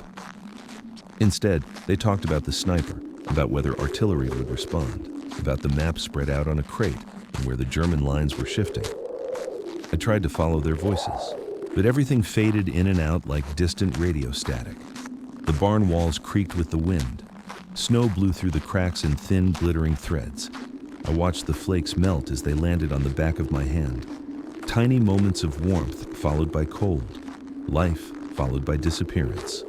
Instead, they talked about the sniper, about whether artillery would respond, about the map spread out on a crate and where the German lines were shifting. I tried to follow their voices, but everything faded in and out like distant radio static. The barn walls creaked with the wind. Snow blew through the cracks in thin, glittering threads. I watched the flakes melt as they landed on the back of my hand. Tiny moments of warmth followed by cold. Life followed by disappearance.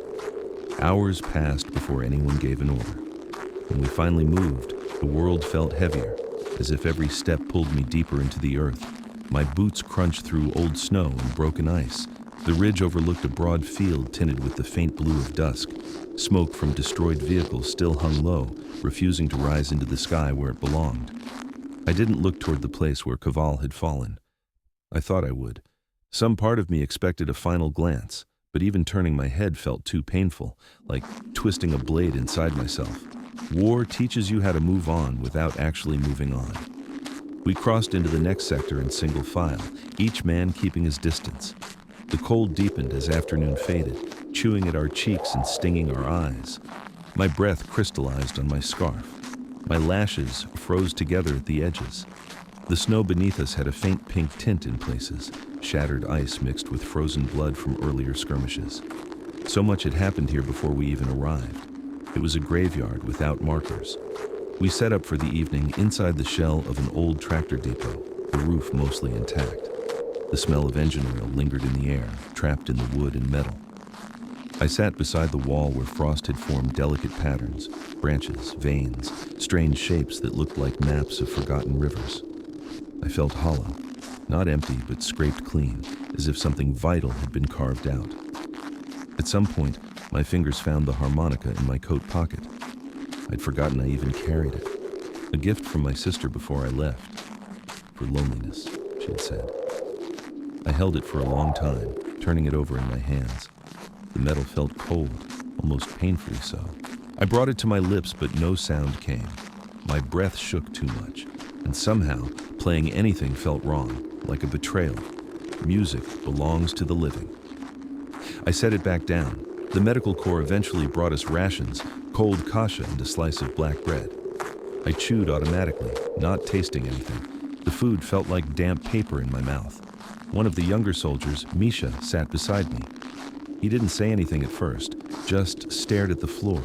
Hours passed before anyone gave an order. When we finally moved, the world felt heavier, as if every step pulled me deeper into the earth. My boots crunched through old snow and broken ice. The ridge overlooked a broad field tinted with the faint blue of dusk. Smoke from destroyed vehicles still hung low, refusing to rise into the sky where it belonged. I didn't look toward the place where Koval had fallen. I thought I would. Some part of me expected a final glance, but even turning my head felt too painful, like twisting a blade inside myself. War teaches you how to move on without actually moving on. We crossed into the next sector in single file, each man keeping his distance. The cold deepened as afternoon faded, chewing at our cheeks and stinging our eyes. My breath crystallized on my scarf. My lashes froze together at the edges. The snow beneath us had a faint pink tint in places, shattered ice mixed with frozen blood from earlier skirmishes. So much had happened here before we even arrived. It was a graveyard without markers. We set up for the evening inside the shell of an old tractor depot, the roof mostly intact. The smell of engine oil lingered in the air, trapped in the wood and metal. I sat beside the wall where frost had formed delicate patterns, branches, veins, strange shapes that looked like maps of forgotten rivers. I felt hollow, not empty but scraped clean, as if something vital had been carved out. At some point, my fingers found the harmonica in my coat pocket. I'd forgotten I even carried it. A gift from my sister before I left. For loneliness, she had said. I held it for a long time, turning it over in my hands. The metal felt cold, almost painfully so. I brought it to my lips, but no sound came. My breath shook too much, and somehow, playing anything felt wrong, like a betrayal. Music belongs to the living. I set it back down. The medical corps eventually brought us rations, cold kasha and a slice of black bread. I chewed automatically, not tasting anything. The food felt like damp paper in my mouth. One of the younger soldiers, Misha, sat beside me. He didn't say anything at first, just stared at the floor.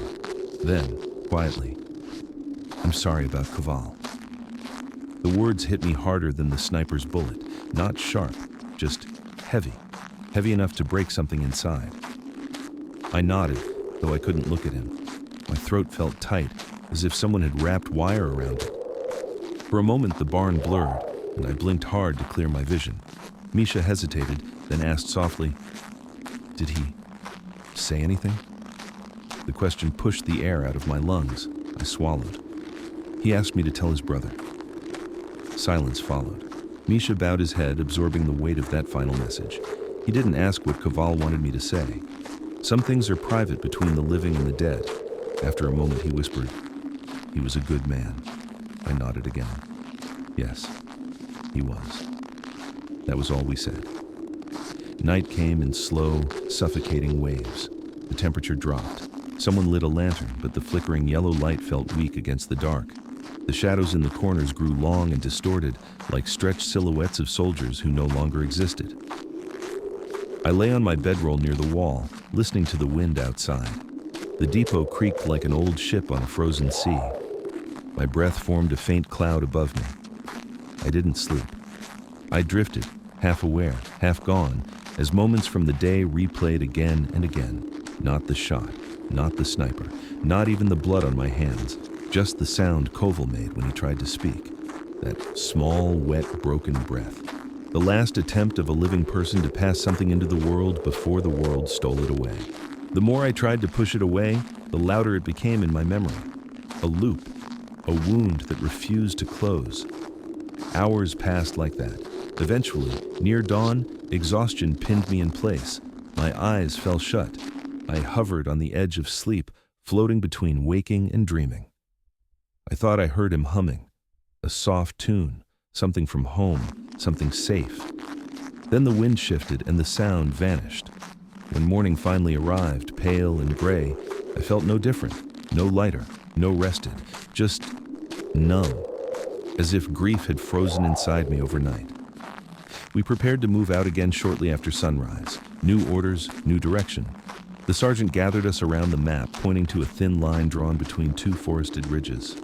Then, quietly, "I'm sorry about Koval." The words hit me harder than the sniper's bullet. Not sharp, just heavy. Heavy enough to break something inside. I nodded, though I couldn't look at him. My throat felt tight, as if someone had wrapped wire around it. For a moment the barn blurred, and I blinked hard to clear my vision. Misha hesitated, then asked softly, "Did he say anything?" The question pushed the air out of my lungs. I swallowed. He asked me to tell his brother. Silence followed. Misha bowed his head, absorbing the weight of that final message. He didn't ask what Koval wanted me to say. Some things are private between the living and the dead. After a moment he whispered, "He was a good man." I nodded again. Yes, he was. That was all we said. Night came in slow, suffocating waves. The temperature dropped. Someone lit a lantern, but the flickering yellow light felt weak against the dark. The shadows in the corners grew long and distorted, like stretched silhouettes of soldiers who no longer existed. I lay on my bedroll near the wall, listening to the wind outside. The depot creaked like an old ship on a frozen sea. My breath formed a faint cloud above me. I didn't sleep. I drifted, half aware, half gone, as moments from the day replayed again and again. Not the shot, not the sniper, not even the blood on my hands, just the sound Koval made when he tried to speak. That small, wet, broken breath. The last attempt of a living person to pass something into the world before the world stole it away. The more I tried to push it away, the louder it became in my memory. A loop, a wound that refused to close. Hours passed like that. Eventually, near dawn, exhaustion pinned me in place. My eyes fell shut. I hovered on the edge of sleep, floating between waking and dreaming. I thought I heard him humming. A soft tune, something from home, something safe. Then the wind shifted and the sound vanished. When morning finally arrived, pale and gray, I felt no different, no lighter, no rested, just numb, as if grief had frozen inside me overnight. We prepared to move out again shortly after sunrise. New orders, new direction. The sergeant gathered us around the map, pointing to a thin line drawn between two forested ridges.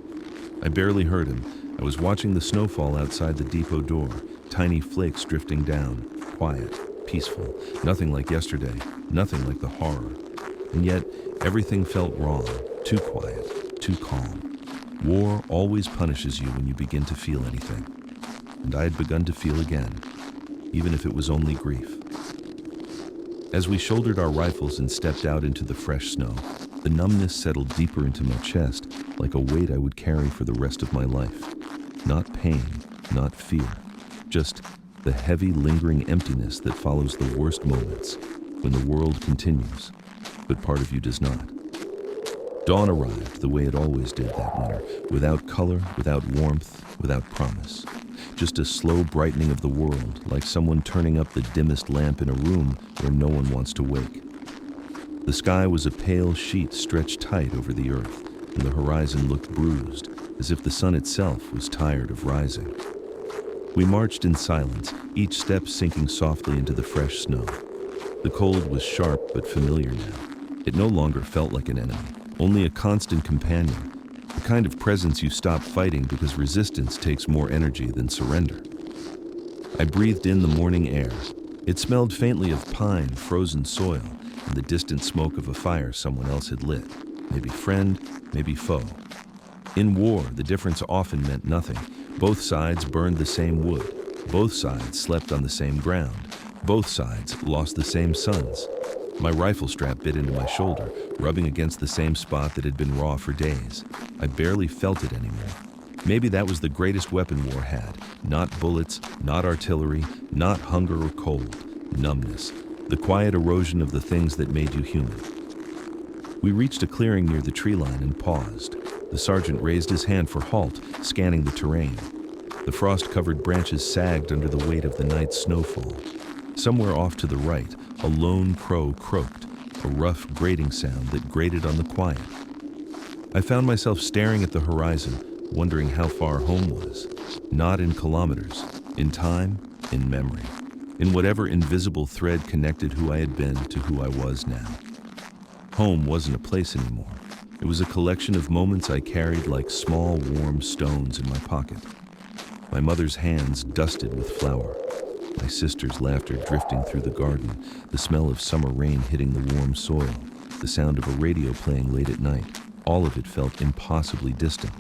I barely heard him. I was watching the snowfall outside the depot door, tiny flakes drifting down, quiet, peaceful, nothing like yesterday, nothing like the horror. And yet, everything felt wrong, too quiet, too calm. War always punishes you when you begin to feel anything. And I had begun to feel again, even if it was only grief. As we shouldered our rifles and stepped out into the fresh snow, the numbness settled deeper into my chest, like a weight I would carry for the rest of my life. Not pain, not fear, just the heavy, lingering emptiness that follows the worst moments, when the world continues, but part of you does not. Dawn arrived the way it always did that winter, without color, without warmth, without promise. Just a slow brightening of the world, like someone turning up the dimmest lamp in a room where no one wants to wake. The sky was a pale sheet stretched tight over the earth, and the horizon looked bruised, as if the sun itself was tired of rising. We marched in silence, each step sinking softly into the fresh snow. The cold was sharp but familiar now. It no longer felt like an enemy, only a constant companion, the kind of presence you stop fighting because resistance takes more energy than surrender. I breathed in the morning air. It smelled faintly of pine, frozen soil, and the distant smoke of a fire someone else had lit. Maybe friend, maybe foe. In war, the difference often meant nothing. Both sides burned the same wood. Both sides slept on the same ground. Both sides lost the same sons. My rifle strap bit into my shoulder, rubbing against the same spot that had been raw for days. I barely felt it anymore. Maybe that was the greatest weapon war had. Not bullets, not artillery, not hunger or cold. Numbness. The quiet erosion of the things that made you human. We reached a clearing near the tree line and paused. The sergeant raised his hand for halt, scanning the terrain. The frost-covered branches sagged under the weight of the night's snowfall. Somewhere off to the right, a lone crow croaked, a rough grating sound that grated on the quiet. I found myself staring at the horizon, wondering how far home was. Not in kilometers, in time, in memory, in whatever invisible thread connected who I had been to who I was now. Home wasn't a place anymore. It was a collection of moments I carried like small, warm stones in my pocket. My mother's hands dusted with flour. My sister's laughter drifting through the garden, the smell of summer rain hitting the warm soil, the sound of a radio playing late at night. All of it felt impossibly distant.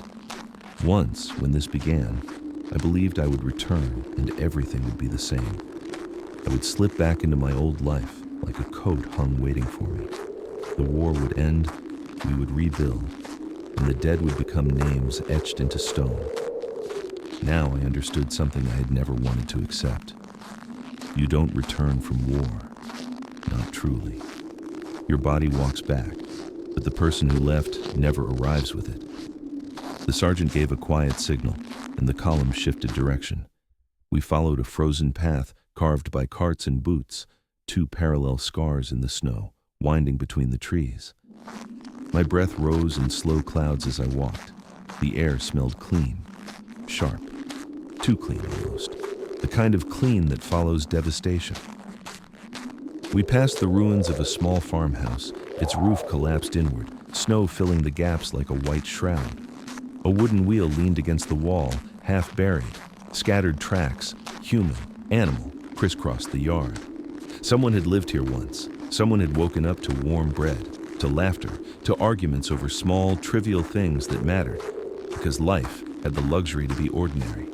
Once, when this began, I believed I would return and everything would be the same. I would slip back into my old life like a coat hung waiting for me. The war would end, we would rebuild, and the dead would become names etched into stone. Now I understood something I had never wanted to accept. You don't return from war. Not truly. Your body walks back, but the person who left never arrives with it. The sergeant gave a quiet signal, and the column shifted direction. We followed a frozen path carved by carts and boots, two parallel scars in the snow, winding between the trees. My breath rose in slow clouds as I walked. The air smelled clean, sharp, too clean almost, the kind of clean that follows devastation. We passed the ruins of a small farmhouse, its roof collapsed inward, snow filling the gaps like a white shroud. A wooden wheel leaned against the wall, half buried. Scattered tracks, human, animal, crisscrossed the yard. Someone had lived here once. Someone had woken up to warm bread, to laughter, to arguments over small, trivial things that mattered, because life had the luxury to be ordinary.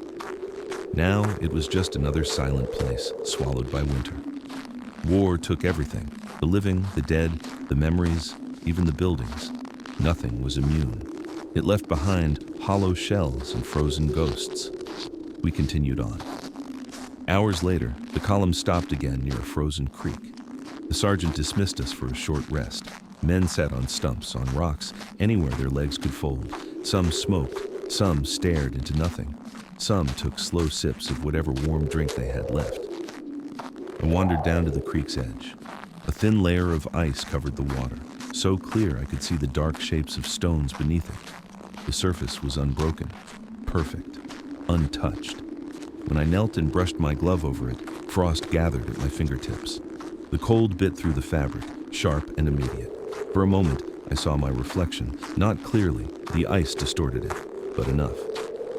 Now it was just another silent place, swallowed by winter. War took everything, the living, the dead, the memories, even the buildings. Nothing was immune. It left behind hollow shells and frozen ghosts. We continued on. Hours later, the column stopped again near a frozen creek. The sergeant dismissed us for a short rest. Men sat on stumps, on rocks, anywhere their legs could fold. Some smoked, some stared into nothing. Some took slow sips of whatever warm drink they had left. I wandered down to the creek's edge. A thin layer of ice covered the water, so clear I could see the dark shapes of stones beneath it. The surface was unbroken, perfect, untouched. When I knelt and brushed my glove over it, frost gathered at my fingertips. The cold bit through the fabric, sharp and immediate. For a moment, I saw my reflection, not clearly, the ice distorted it, but enough.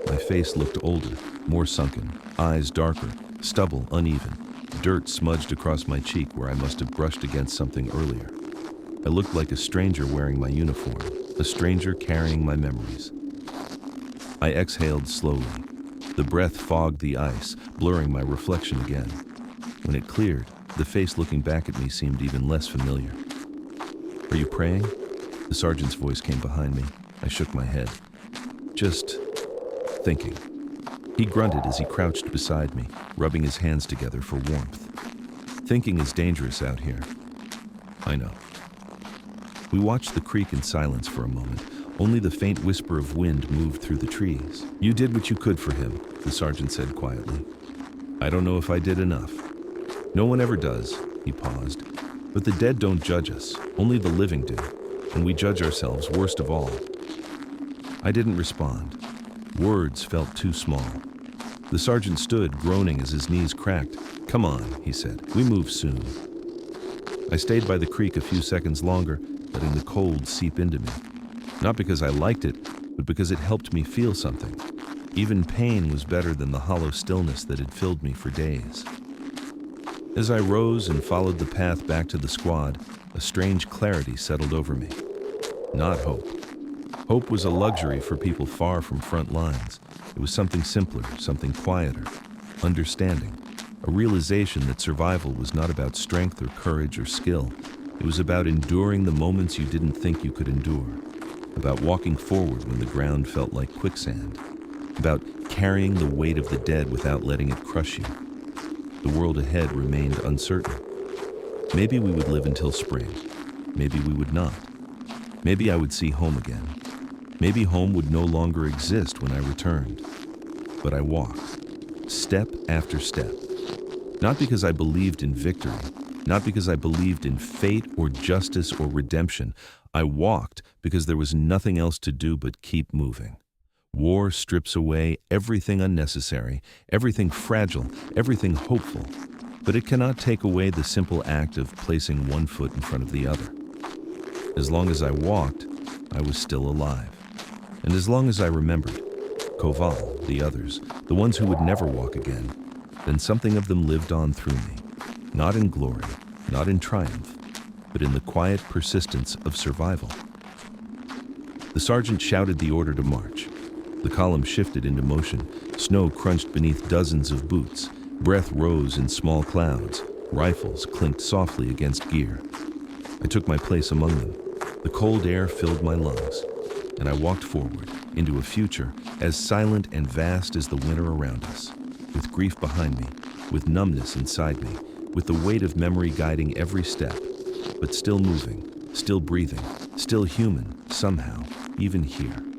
My face looked older, more sunken, eyes darker, stubble uneven, dirt smudged across my cheek where I must have brushed against something earlier. I looked like a stranger wearing my uniform, a stranger carrying my memories. I exhaled slowly. The breath fogged the ice, blurring my reflection again. When it cleared, the face looking back at me seemed even less familiar. "Are you praying?" The sergeant's voice came behind me. I shook my head. "Just thinking." He grunted as he crouched beside me, rubbing his hands together for warmth. "Thinking is dangerous out here." "I know." We watched the creek in silence for a moment. Only the faint whisper of wind moved through the trees. "You did what you could for him," the sergeant said quietly. "I don't know if I did enough." "No one ever does," he paused. "But the dead don't judge us, only the living do, and we judge ourselves worst of all." I didn't respond. Words felt too small. The sergeant stood, groaning as his knees cracked. "Come on," he said. "We move soon." I stayed by the creek a few seconds longer, letting the cold seep into me. Not because I liked it, but because it helped me feel something. Even pain was better than the hollow stillness that had filled me for days. As I rose and followed the path back to the squad, a strange clarity settled over me. Not hope. Hope was a luxury for people far from front lines. It was something simpler, something quieter. Understanding. A realization that survival was not about strength or courage or skill, It was about enduring the moments you didn't think you could endure, about walking forward when the ground felt like quicksand, about carrying the weight of the dead without letting it crush you. The world ahead remained uncertain. Maybe we would live until spring. Maybe we would not. Maybe I would see home again. Maybe home would no longer exist when I returned. But I walked, step after step. Not because I believed in victory, not because I believed in fate or justice or redemption. I walked because there was nothing else to do but keep moving. War strips away everything unnecessary, everything fragile, everything hopeful, but it cannot take away the simple act of placing one foot in front of the other. As long as I walked, I was still alive. And as long as I remembered, Koval, the others, the ones who would never walk again, then something of them lived on through me, not in glory, not in triumph, but in the quiet persistence of survival. The sergeant shouted the order to march. The column shifted into motion. Snow crunched beneath dozens of boots. Breath rose in small clouds. Rifles clinked softly against gear. I took my place among them. The cold air filled my lungs, and I walked forward into a future as silent and vast as the winter around us, with grief behind me, with numbness inside me, with the weight of memory guiding every step, but still moving, still breathing, still human, somehow, even here.